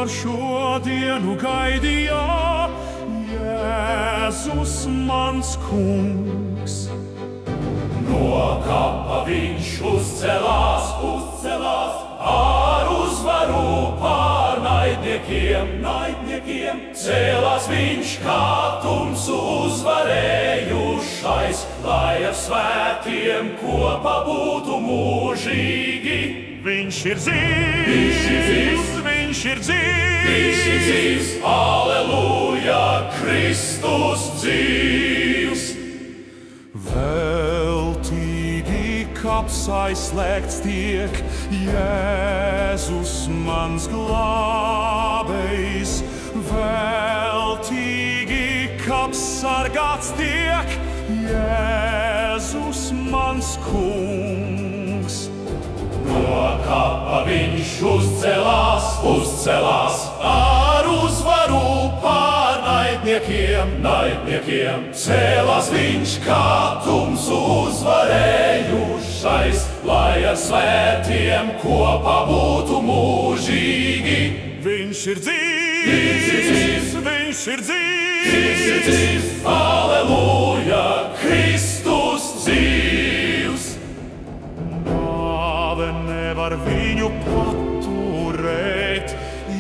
par šo dienu gaidīja Jēzus mans kungs. No kapa viņš uzcelās ar uzvaru pār naidniekiem. Cēlās viņš kā tumsu uzvarējušais, lai ar svētiem kopā būtu mūžīgi. Viņš ir dzīvs, viņš ir dzīvs, Aleluja, Kristus dzīvs. Veltīgi kaps aizslēgts tiek, Jēzus mans glābējs. Veltīgi kaps sargāts tiek, Jēzus mans kungs. No kapa viņš uzcelās ar uzvaru pār naidniekiem. Cēlās viņš kā tumsu uzvarējušais, lai ar svētiem kopā būtu mūžīgi. Viņš ir dzīvs, viņš ir dzīvs, Aleluja, Kristus dzīvs. Nāve nevar viņu paturēt,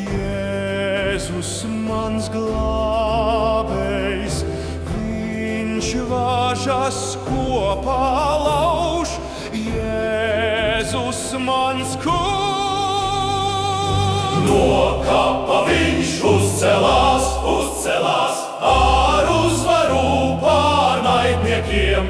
Jēzus mans glābējs. Viņš važas kopā lauž, Jēzus mans kungs. No kapa viņš uzcelās ar uzvaru pār naidniekiem.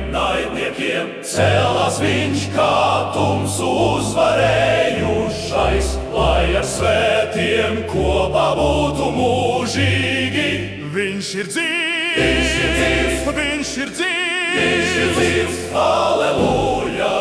Cēlās viņš kā tumsu uzvarējušais, lai ar svētiem kopā būtu mūžīgi. Viņš ir dzīvs, Aleluja,